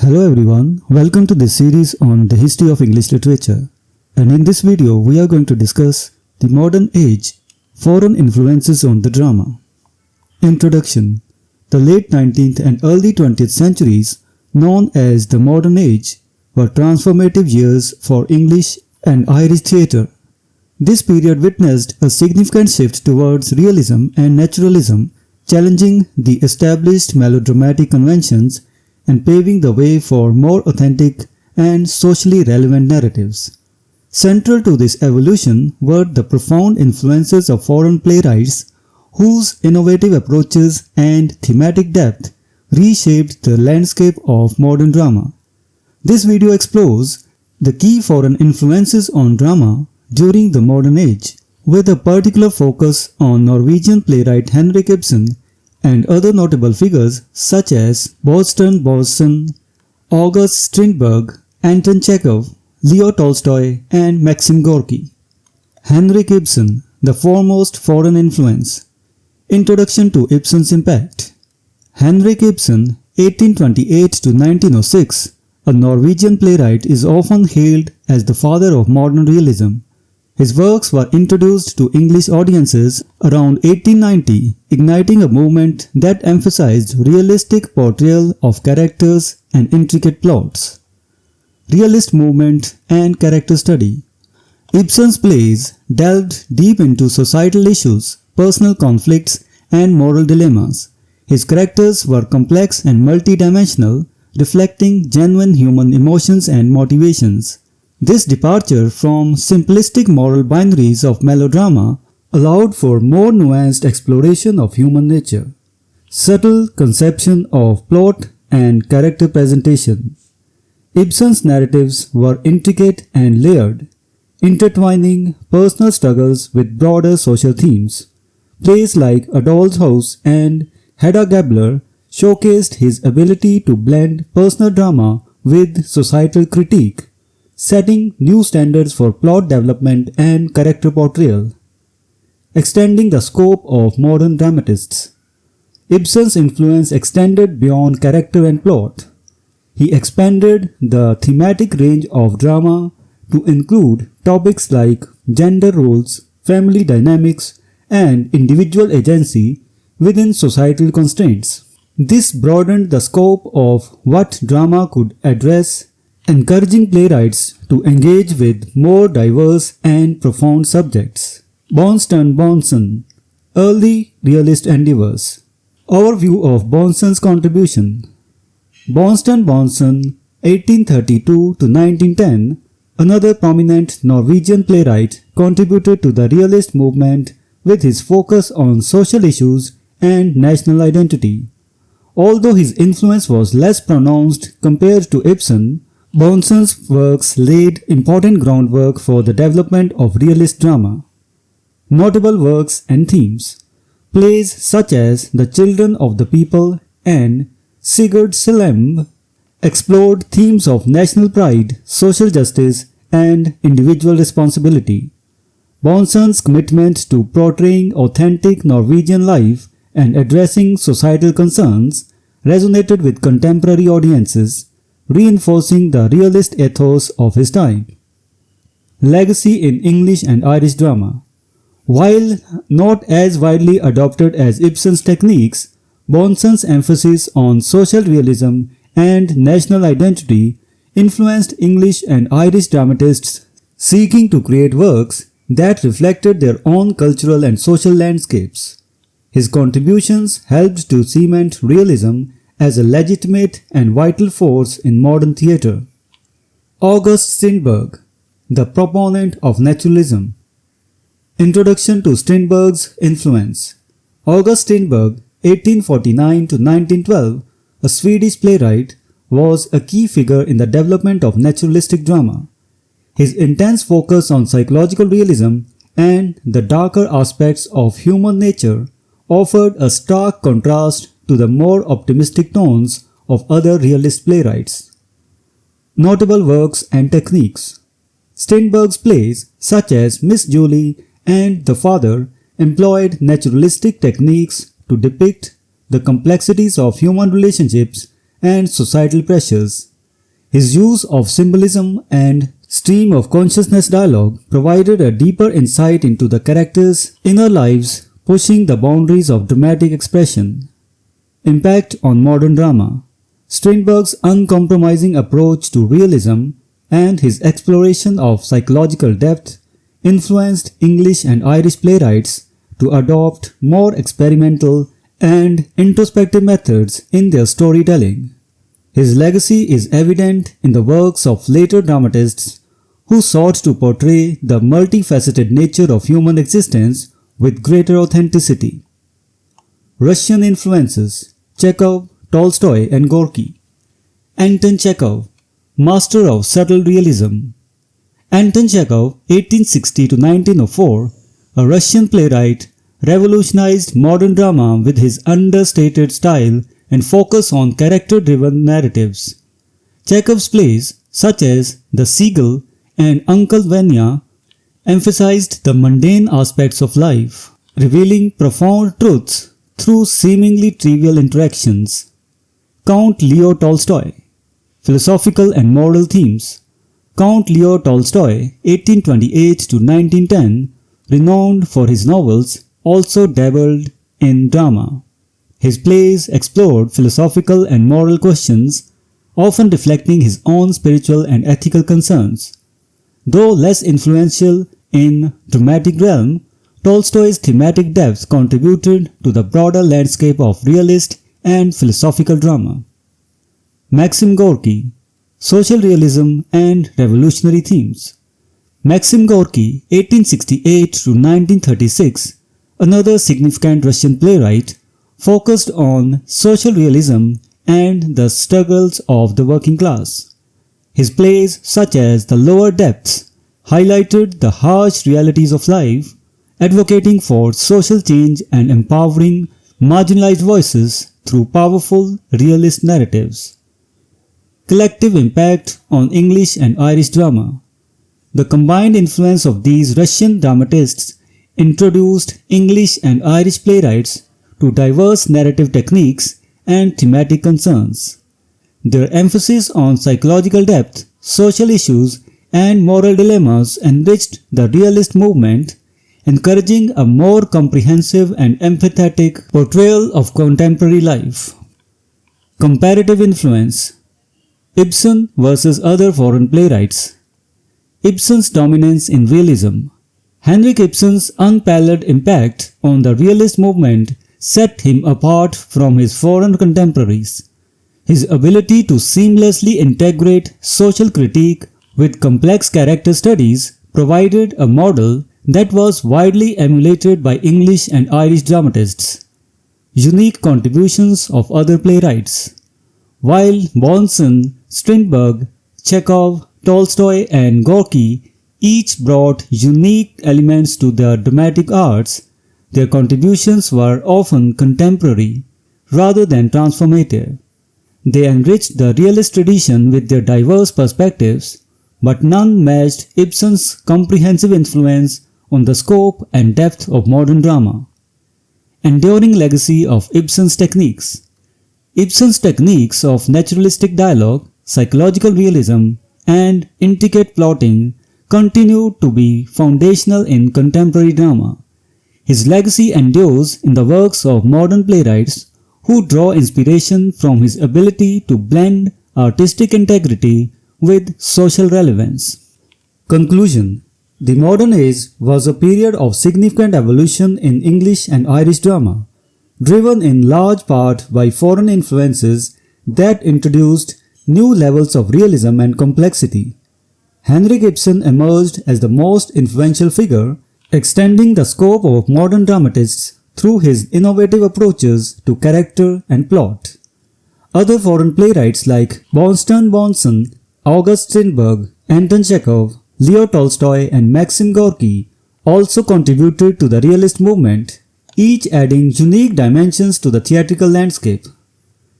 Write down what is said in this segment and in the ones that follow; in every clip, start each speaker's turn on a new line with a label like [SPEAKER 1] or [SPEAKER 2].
[SPEAKER 1] Hello everyone, welcome to this series on the history of English literature. And in this video, we are going to discuss the modern age, foreign influences on the drama. Introduction. The late 19th and early 20th centuries, known as the modern age, were transformative years for English and Irish theatre. This period witnessed a significant shift towards realism and naturalism, challenging the established melodramatic conventions and paving the way for more authentic and socially relevant narratives. Central to this evolution were the profound influences of foreign playwrights whose innovative approaches and thematic depth reshaped the landscape of modern drama. This video explores the key foreign influences on drama during the modern age, with a particular focus on Norwegian playwright Henrik Ibsen and other notable figures such as Thorsten Boesen, August Strindberg, Anton Chekhov, Leo Tolstoy, and Maxim Gorky. Henrik Ibsen, the foremost foreign influence. Introduction to Ibsen's impact. Henrik Ibsen, 1828 to 1906, a Norwegian playwright, is often hailed as the father of modern realism. His works were introduced to English audiences around 1890, igniting a movement that emphasized realistic portrayal of characters and intricate plots. Realist movement and character study. Ibsen's plays delved deep into societal issues, personal conflicts, and moral dilemmas. His characters were complex and multidimensional, reflecting genuine human emotions and motivations. This departure from simplistic moral binaries of melodrama allowed for more nuanced exploration of human nature, subtle conception of plot and character presentation. Ibsen's narratives were intricate and layered, intertwining personal struggles with broader social themes. Plays like A Doll's House and Hedda Gabler showcased his ability to blend personal drama with societal critique, setting new standards for plot development and character portrayal. Extending the scope of modern dramatists. Ibsen's influence extended beyond character and plot. He expanded the thematic range of drama to include topics like gender roles, family dynamics, and individual agency within societal constraints. This broadened the scope of what drama could address, encouraging playwrights to engage with more diverse and profound subjects. Thorsten Boesen, early realist endeavors. Overview of Boesen's contribution. Thorsten Boesen, 1832 to 1910, another prominent Norwegian playwright, contributed to the realist movement with his focus on social issues and national identity. Although his influence was less pronounced compared to Ibsen, Boesen's works laid important groundwork for the development of realist drama. Notable works and themes. Plays such as The Children of the People and Sigurd Slemb explored themes of national pride, social justice, and individual responsibility. Boesen's commitment to portraying authentic Norwegian life and addressing societal concerns resonated with contemporary audiences, reinforcing the realist ethos of his time. Legacy in English and Irish drama. While not as widely adopted as Ibsen's techniques, Boesen's emphasis on social realism and national identity influenced English and Irish dramatists seeking to create works that reflected their own cultural and social landscapes. His contributions helped to cement realism as a legitimate and vital force in modern theatre. August Strindberg, the proponent of naturalism. Introduction to Strindberg's influence. August Strindberg, 1849 to 1912, a Swedish playwright, was a key figure in the development of naturalistic drama. His intense focus on psychological realism and the darker aspects of human nature offered a stark contrast to the more optimistic tones of other realist playwrights. Notable works and techniques. Strindberg's plays such as Miss Julie and The Father employed naturalistic techniques to depict the complexities of human relationships and societal pressures. His use of symbolism and stream of consciousness dialogue provided a deeper insight into the characters' inner lives, pushing the boundaries of dramatic expression. Impact on modern drama. Strindberg's uncompromising approach to realism and his exploration of psychological depth influenced English and Irish playwrights to adopt more experimental and introspective methods in their storytelling. His legacy is evident in the works of later dramatists who sought to portray the multifaceted nature of human existence with greater authenticity. Russian influences: Chekhov, Tolstoy and Gorky. Anton Chekhov, master of subtle realism. Anton Chekhov, 1860 to 1904, a Russian playwright, revolutionized modern drama with his understated style and focus on character-driven narratives. Chekhov's plays, such as The Seagull and Uncle Vanya, emphasized the mundane aspects of life, revealing profound truths through seemingly trivial interactions. Count Leo Tolstoy. Philosophical and moral themes. Count Leo Tolstoy, 1828 to 1910, renowned for his novels, also dabbled in drama. His plays explored philosophical and moral questions, often reflecting his own spiritual and ethical concerns. Though less influential in dramatic realm, Tolstoy's thematic depth contributed to the broader landscape of realist and philosophical drama. Maxim Gorky, social realism and revolutionary themes. Maxim Gorky, 1868 to 1936, another significant Russian playwright, focused on social realism and the struggles of the working class. His plays, such as The Lower Depths, highlighted the harsh realities of life, advocating for social change and empowering marginalized voices through powerful realist narratives. Collective impact on English and Irish drama. The combined influence of these Russian dramatists introduced English and Irish playwrights to diverse narrative techniques and thematic concerns. Their emphasis on psychological depth, social issues, and moral dilemmas enriched the realist movement, encouraging a more comprehensive and empathetic portrayal of contemporary life. Comparative influence. Ibsen versus other foreign playwrights. Ibsen's dominance in realism. Henrik Ibsen's unparalleled impact on the realist movement set him apart from his foreign contemporaries. His ability to seamlessly integrate social critique with complex character studies provided a model that was widely emulated by English and Irish dramatists. Unique contributions of other playwrights. While Bonson, Strindberg, Chekhov, Tolstoy and Gorky each brought unique elements to their dramatic arts, their contributions were often contemporary rather than transformative. They enriched the realist tradition with their diverse perspectives, but none matched Ibsen's comprehensive influence on the scope and depth of modern drama. Enduring legacy of Ibsen's techniques. Ibsen's techniques of naturalistic dialogue, psychological realism, and intricate plotting continue to be foundational in contemporary drama. His legacy endures in the works of modern playwrights who draw inspiration from his ability to blend artistic integrity with social relevance. Conclusion. The modern age was a period of significant evolution in English and Irish drama, driven in large part by foreign influences that introduced new levels of realism and complexity. Henrik Ibsen emerged as the most influential figure, extending the scope of modern dramatists through his innovative approaches to character and plot. Other foreign playwrights like Bonson, August Strindberg, Anton Chekhov, Leo Tolstoy and Maxim Gorky also contributed to the realist movement, each adding unique dimensions to the theatrical landscape.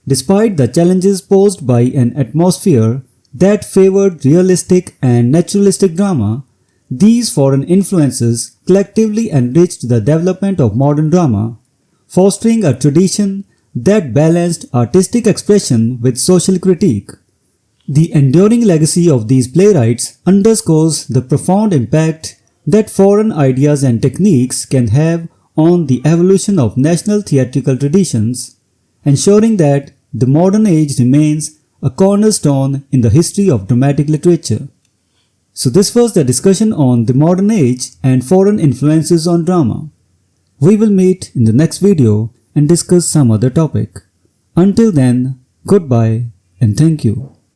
[SPEAKER 1] Despite the challenges posed by an atmosphere that favored realistic and naturalistic drama, these foreign influences collectively enriched the development of modern drama, fostering a tradition that balanced artistic expression with social critique. The enduring legacy of these playwrights underscores the profound impact that foreign ideas and techniques can have on the evolution of national theatrical traditions, ensuring that the modern age remains a cornerstone in the history of dramatic literature. So this was the discussion on the modern age and foreign influences on drama. We will meet in the next video and discuss some other topic. Until then, goodbye and thank you.